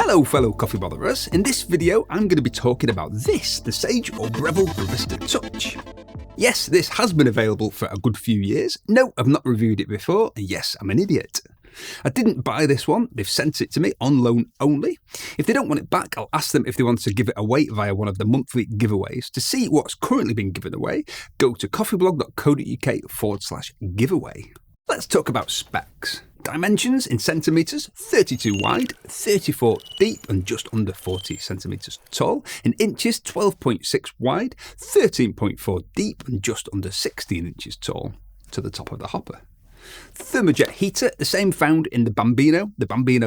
Hello fellow coffee botherers, in this video I'm going to be talking about this, the Sage or Breville Barista Touch. Yes, this has been available for a good few years. No, I've not reviewed it before, and yes, I'm an idiot. I didn't buy this one, they've sent it to me on loan only. If they don't want it back, I'll ask them if they want to give it away via one of the monthly giveaways. To see what's currently been given away, go to coffeeblog.co.uk/giveaway. Let's talk about specs. Dimensions in centimetres, 32 wide, 34 deep and just under 40 centimetres tall. In inches, 12.6 wide, 13.4 deep and just under 16 inches tall to the top of the hopper. Thermojet heater, the same found in the Bambino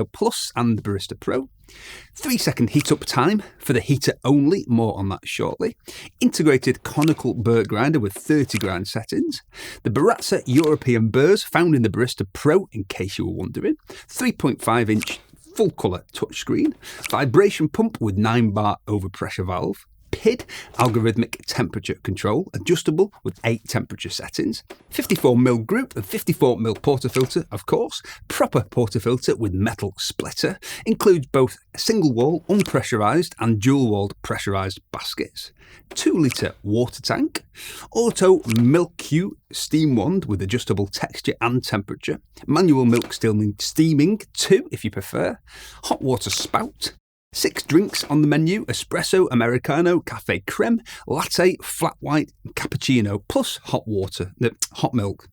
Plus and the Barista Pro. 3-second heat up time for the heater only, more on that shortly. Integrated conical burr grinder with 30 grind settings. The Barista European burrs found in the Barista Pro, in case you were wondering. 3.5 inch full colour touchscreen. Vibration pump with 9 bar overpressure valve. PID, algorithmic temperature control, adjustable with 8 temperature settings, 54mm group and 54mm portafilter, of course, proper portafilter with metal splitter, includes both single wall unpressurised and dual walled pressurised baskets, 2 litre water tank, auto milk queue steam wand with adjustable texture and temperature, manual milk steaming too if you prefer, hot water spout, 6 drinks on the menu: espresso, americano, cafe creme, latte, flat white, cappuccino, plus hot water, hot milk.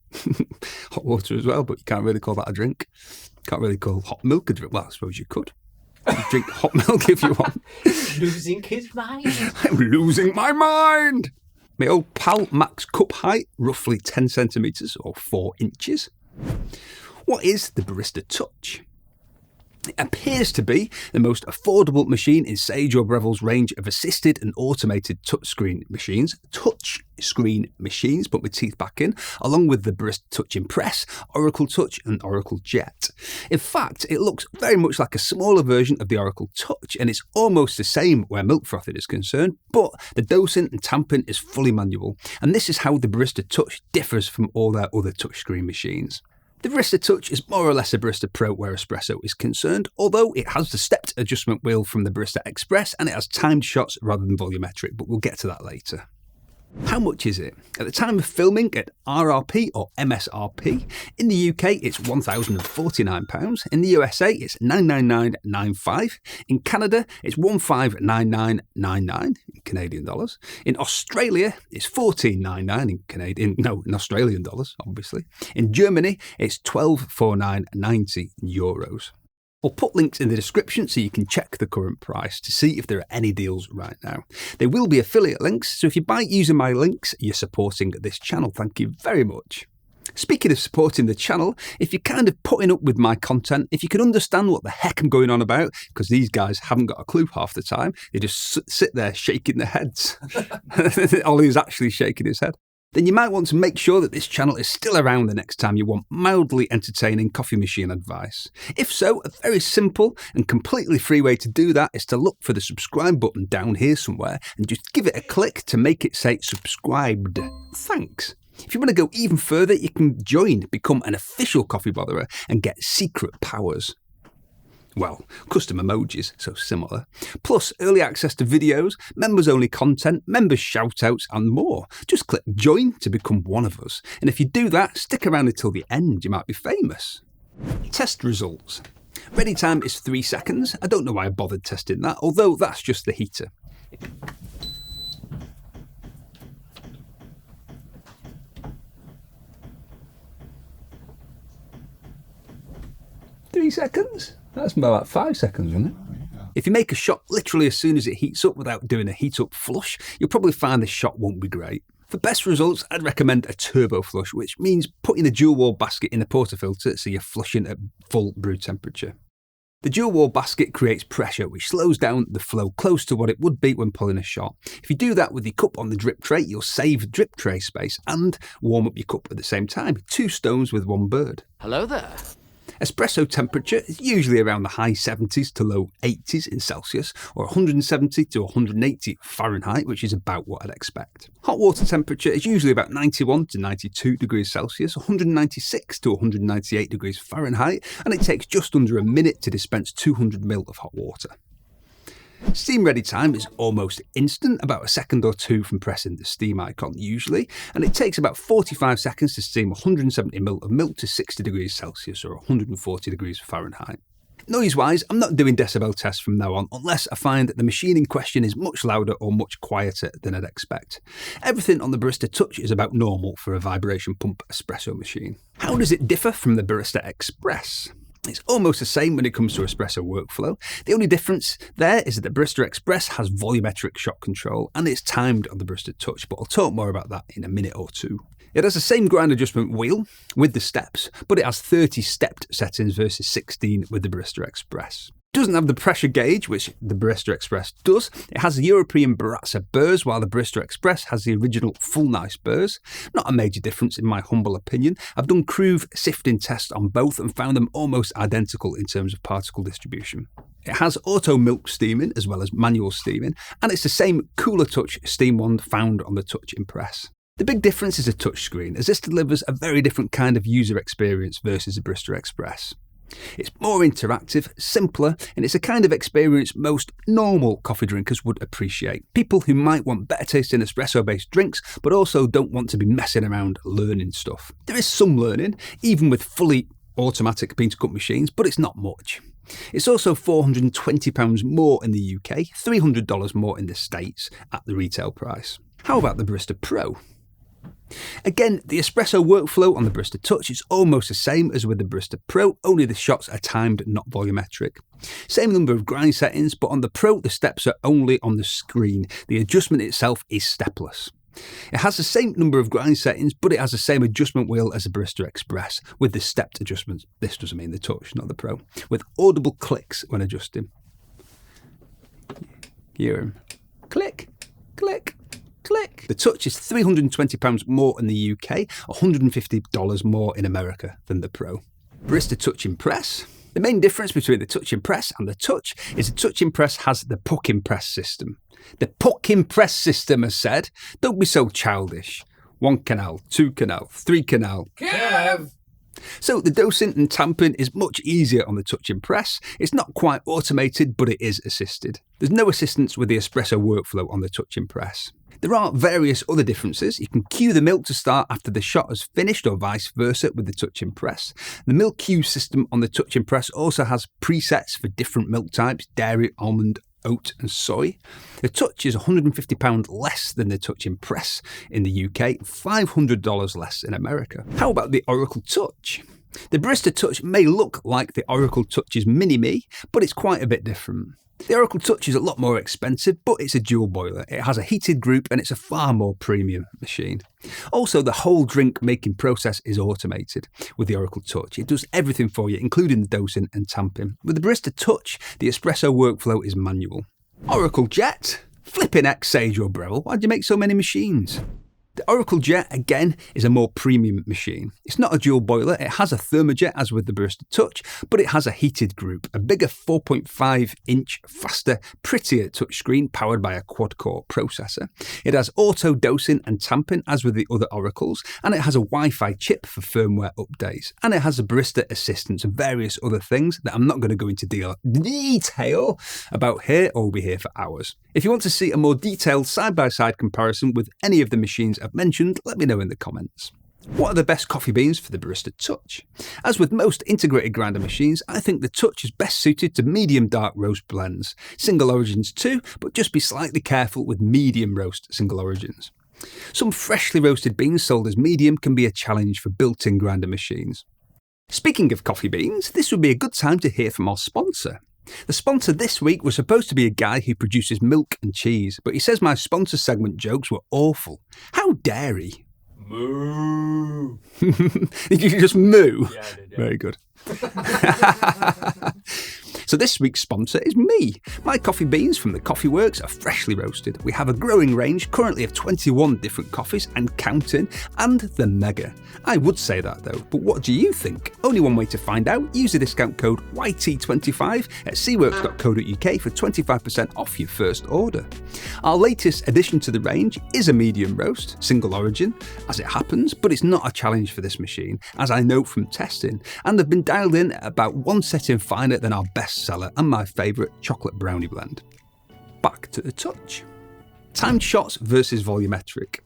Hot water as well, but you can't really call that a drink. Can't really call hot milk a drink. Well, I suppose you could. You drink hot milk if you want. Losing his mind. I'm losing my mind. My old pal max cup height, roughly 10 centimetres or 4 inches. What is the Barista Touch? It appears to be the most affordable machine in Sage or Breville's range of assisted and automated touchscreen machines, put my teeth back in, along with the Barista Touch Impress, Oracle Touch and Oracle Jet. In fact, it looks very much like a smaller version of the Oracle Touch, and it's almost the same where milk frothing is concerned, but the dosing and tamping is fully manual, and this is how the Barista Touch differs from all their other touchscreen machines. The Barista Touch is more or less a Barista Pro where espresso is concerned, although it has the stepped adjustment wheel from the Barista Express and it has timed shots rather than volumetric, but we'll get to that later. How much is it? At the time of filming, at RRP or MSRP, in the UK it's £1,049, in the USA it's $999.95, in Canada it's $1,599.99 in Canadian dollars, in Australia it's $14.99 in Australian dollars, obviously, in Germany it's €1249.90 euros. I'll put links in the description so you can check the current price to see if there are any deals right now. There will be affiliate links, so if you buy using my links, you're supporting this channel. Thank you very much. Speaking of supporting the channel, if you're kind of putting up with my content, if you can understand what the heck I'm going on about, because these guys haven't got a clue half the time, they just sit there shaking their heads. Ollie's actually shaking his head. Then you might want to make sure that this channel is still around the next time you want mildly entertaining coffee machine advice. If so, a very simple and completely free way to do that is to look for the subscribe button down here somewhere and just give it a click to make it say subscribed. Thanks. If you want to go even further, you can become an official coffee botherer and get secret powers. Well, custom emojis, so similar. Plus, early access to videos, members-only content, members' shoutouts, and more. Just click join to become one of us. And if you do that, stick around until the end, you might be famous. Test results. Ready time is 3 seconds. I don't know why I bothered testing that, although that's just the heater. Three seconds? That's more like 5 seconds, isn't it? If you make a shot literally as soon as it heats up without doing a heat up flush, you'll probably find the shot won't be great. For best results, I'd recommend a turbo flush, which means putting the dual wall basket in the portafilter so you're flushing at full brew temperature. The dual wall basket creates pressure, which slows down the flow close to what it would be when pulling a shot. If you do that with your cup on the drip tray, you'll save drip tray space and warm up your cup at the same time. 2 stones with 1 bird. Hello there. Espresso temperature is usually around the high 70s to low 80s in Celsius, or 170 to 180 Fahrenheit, which is about what I'd expect. Hot water temperature is usually about 91 to 92 degrees Celsius, 196 to 198 degrees Fahrenheit, and it takes just under a minute to dispense 200 ml of hot water. Steam ready time is almost instant, about a second or two from pressing the steam icon usually, and it takes about 45 seconds to steam 170 ml of milk to 60 degrees Celsius or 140 degrees Fahrenheit. Noise-wise, I'm not doing decibel tests from now on unless I find that the machine in question is much louder or much quieter than I'd expect. Everything on the Barista Touch is about normal for a vibration pump espresso machine. How does it differ from the Barista Express? It's almost the same when it comes to espresso workflow. The only difference there is that the Barista Express has volumetric shot control and it's timed on the Barista Touch, but I'll talk more about that in a minute or two. It has the same grind adjustment wheel with the steps, but it has 30 stepped settings versus 16 with the Barista Express. It doesn't have the pressure gauge, which the Barista Express does. It has the European Baratza burrs, while the Barista Express has the original full nice burrs. Not a major difference in my humble opinion. I've done Cruve sifting tests on both and found them almost identical in terms of particle distribution. It has auto milk steaming as well as manual steaming, and it's the same Cooler Touch steam wand found on the Touch Impress. The big difference is a touchscreen, as this delivers a very different kind of user experience versus the Barista Express. It's more interactive, simpler, and it's a kind of experience most normal coffee drinkers would appreciate. People who might want better tasting espresso-based drinks, but also don't want to be messing around learning stuff. There is some learning, even with fully automatic bean-to-cup machines, but it's not much. It's also £420 more in the UK, $300 more in the States at the retail price. How about the Barista Pro? Again, the espresso workflow on the Barista Touch is almost the same as with the Barista Pro, only the shots are timed, not volumetric. Same number of grind settings, but on the Pro the steps are only on the screen. The adjustment itself is stepless. It has the same number of grind settings, but it has the same adjustment wheel as the Barista Express, with the stepped adjustments. This doesn't mean the Touch, not the Pro, with audible clicks when adjusting. Hear him. Click, click. Click. The Touch is £320 more in the UK, $150 more in America than the Pro. Barista Touch Impress. The main difference between the Touch Impress and the Touch is the Touch Impress has the puck impress system. The puck impress system has said, don't be so childish. 1 canal, 2 canal, 3 canal. Kev! So the dosing and tamping is much easier on the Touch Impress. It's not quite automated, but it is assisted. There's no assistance with the espresso workflow on the Touch Impress. There are various other differences. You can queue the milk to start after the shot has finished or vice versa with the Touch Impress. The milk queue system on the Touch Impress also has presets for different milk types, dairy, almond, oat and soy. The Touch is £150 less than the Touch Impress in the UK, $500 less in America. How about the Oracle Touch? The Barista Touch may look like the Oracle Touch's Mini-Me, but it's quite a bit different. The Oracle Touch is a lot more expensive, but it's a dual boiler. It has a heated group and it's a far more premium machine. Also, the whole drink making process is automated with the Oracle Touch. It does everything for you, including the dosing and tamping. With the Barista Touch, the espresso workflow is manual. Oracle Jet? Flipping X, Sage or Breville, why'd you make so many machines? The Oracle Jet, again, is a more premium machine. It's not a dual boiler, it has a thermojet as with the Barista Touch, but it has a heated group, a bigger 4.5-inch, faster, prettier touchscreen powered by a quad-core processor. It has auto dosing and tamping as with the other Oracles, and it has a Wi-Fi chip for firmware updates. And it has a barista assistance and various other things that I'm not going to go into detail about here, or we'll be here for hours. If you want to see a more detailed side-by-side comparison with any of the machines I've mentioned, let me know in the comments. What are the best coffee beans for the Barista Touch? As with most integrated grinder machines, I think the Touch is best suited to medium dark roast blends. Single origins too, but just be slightly careful with medium roast single origins. Some freshly roasted beans sold as medium can be a challenge for built-in grinder machines. Speaking of coffee beans, this would be a good time to hear from our sponsor. The sponsor this week was supposed to be a guy who produces milk and cheese, but he says my sponsor segment jokes were awful. How dare he? Moo. Did you just moo? Yeah, I did, yeah. Very good. So this week's sponsor is me. My coffee beans from the Coffee Works are freshly roasted. We have a growing range currently of 21 different coffees and counting, and they're mega. I would say that though, but what do you think? Only one way to find out. Use the discount code YT25 at cworks.co.uk for 25% off your first order. Our latest addition to the range is a medium roast, single origin, as it happens, but it's not a challenge for this machine, as I know from testing, and they've been dialed in at about one setting finer than our best seller and my favourite chocolate brownie blend. Back to the touch. Timed shots versus volumetric.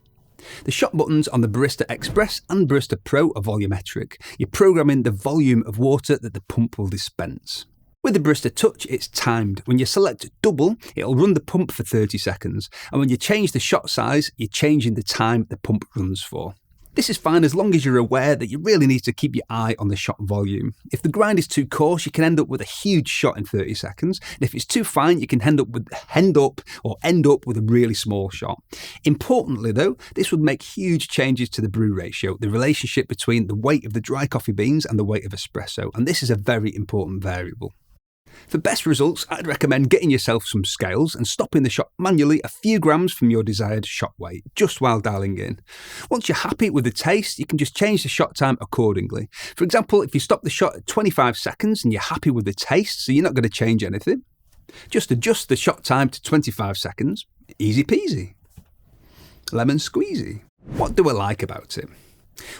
The shot buttons on the Barista Express and Barista Pro are volumetric. You're programming the volume of water that the pump will dispense. With the Barista Touch, it's timed. When you select double, it'll run the pump for 30 seconds. And when you change the shot size, you're changing the time the pump runs for. This is fine as long as you're aware that you really need to keep your eye on the shot volume. If the grind is too coarse, you can end up with a huge shot in 30 seconds. And if it's too fine, you can end up with a really small shot. Importantly though, this would make huge changes to the brew ratio, the relationship between the weight of the dry coffee beans and the weight of espresso. And this is a very important variable. For best results, I'd recommend getting yourself some scales and stopping the shot manually a few grams from your desired shot weight, just while dialing in. Once you're happy with the taste, you can just change the shot time accordingly. For example, if you stop the shot at 25 seconds and you're happy with the taste, so you're not going to change anything, just adjust the shot time to 25 seconds. Easy peasy. Lemon squeezy. What do I like about it?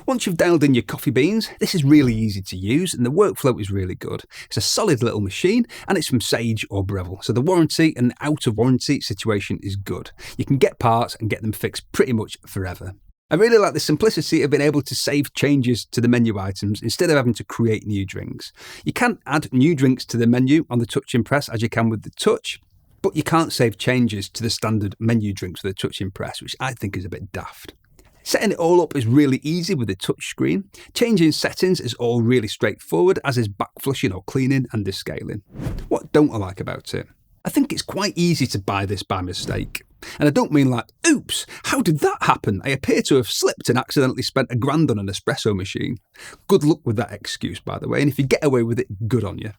Once you've dialed in your coffee beans, this is really easy to use and the workflow is really good. It's a solid little machine and it's from Sage or Breville, so the warranty and out of warranty situation is good. You can get parts and get them fixed pretty much forever. I really like the simplicity of being able to save changes to the menu items instead of having to create new drinks. You can't add new drinks to the menu on the Touch Impress as you can with the Touch, but you can't save changes to the standard menu drinks with the Touch Impress, which I think is a bit daft. Setting it all up is really easy with the touch screen. Changing settings is all really straightforward, as is back flushing or cleaning and descaling. What don't I like about it? I think it's quite easy to buy this by mistake. And I don't mean like, oops, how did that happen? I appear to have slipped and accidentally spent $1,000 on an espresso machine. Good luck with that excuse, by the way, and if you get away with it, good on you.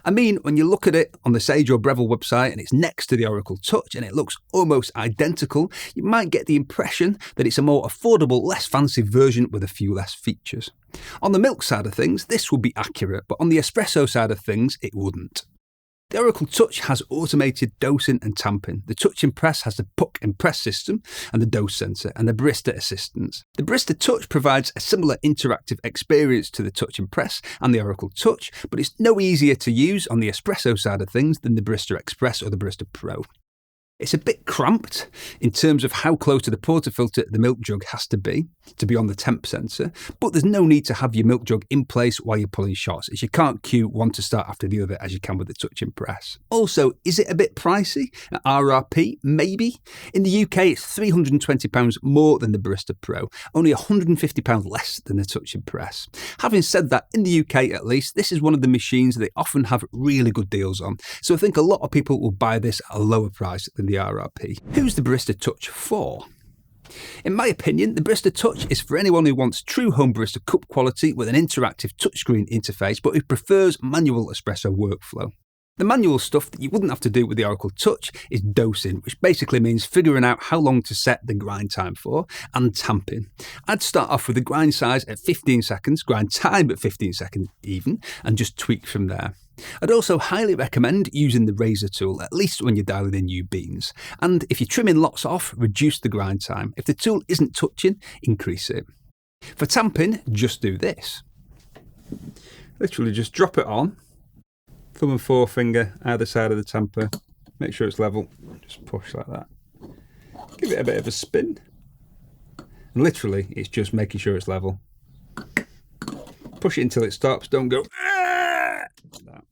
I mean, when you look at it on the Sage or Breville website and it's next to the Oracle Touch and it looks almost identical, you might get the impression that it's a more affordable, less fancy version with a few less features. On the milk side of things, this would be accurate, but on the espresso side of things, it wouldn't. The Oracle Touch has automated dosing and tamping. The Touch Impress has the puck and press system and the dose sensor and the barista assistants. The Barista Touch provides a similar interactive experience to the Touch Impress and the Oracle Touch, but it's no easier to use on the espresso side of things than the Barista Express or the Barista Pro. It's a bit cramped in terms of how close to the portafilter the milk jug has to be on the temp sensor, but there's no need to have your milk jug in place while you're pulling shots, as you can't queue one to start after the other as you can with the Touch Impress. Also, is it a bit pricey? At RRP? Maybe. In the UK, it's £320 more than the Barista Pro, only £150 less than the Touch Impress. Having said that, in the UK at least, this is one of the machines they often have really good deals on, so I think a lot of people will buy this at a lower price than the RRP. Who's the Barista Touch for? In my opinion, the Barista Touch is for anyone who wants true home barista cup quality with an interactive touchscreen interface, but who prefers manual espresso workflow. The manual stuff that you wouldn't have to do with the Oracle Touch is dosing, which basically means figuring out how long to set the grind time for, and tamping. I'd start off with the grind size at 15 seconds, grind time at 15 seconds even, and just tweak from there. I'd also highly recommend using the razor tool, at least when you're dialing in new beans. And if you're trimming lots off, reduce the grind time. If the tool isn't touching, increase it. For tamping, just do this. Literally just drop it on. Thumb and forefinger either side of the tamper. Make sure it's level. Just push like that. Give it a bit of a spin. And literally, it's just making sure it's level. Push it until it stops. Don't go like that.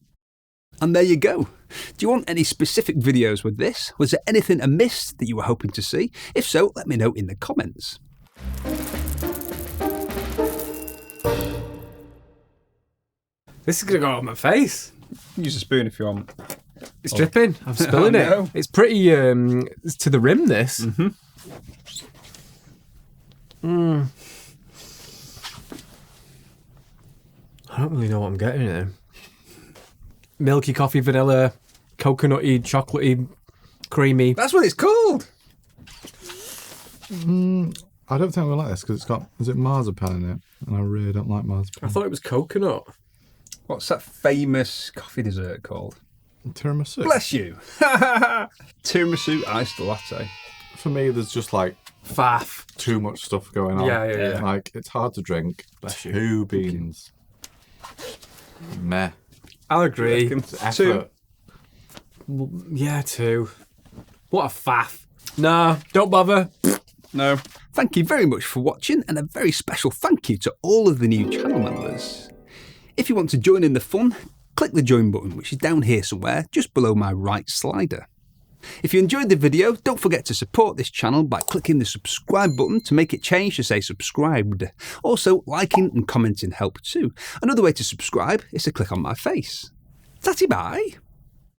And there you go. Do you want any specific videos with this? Was there anything amiss that you were hoping to see? If so, let me know in the comments. This is going to go on my face. Use a spoon if you want. It's dripping. I'm spilling it. It's pretty it's to the rim, this. I don't really know what I'm getting here. milky coffee, vanilla, coconutty, chocolatey, creamy. That's what it's called. I don't think we like this because it's got, is it marzipan in it? And I really don't like marzipan. I thought it was coconut. What's that famous coffee dessert called? Tiramisu. Bless you. Tiramisu iced latte. For me, there's just like Faff. too much stuff going on. Yeah. Like, it's hard to drink. Bless you. 2 beans. Meh. I'll agree. It's effort. 2. Yeah, 2. What a faff. Nah, don't bother. No. Thank you very much for watching, and a very special thank you to all of the new channel members. If you want to join in the fun, click the join button, which is down here somewhere, just below my right slider. If you enjoyed the video, don't forget to support this channel by clicking the subscribe button to make it change to say subscribed. Also, liking and commenting help too. Another way to subscribe is to click on my face. Tatty bye.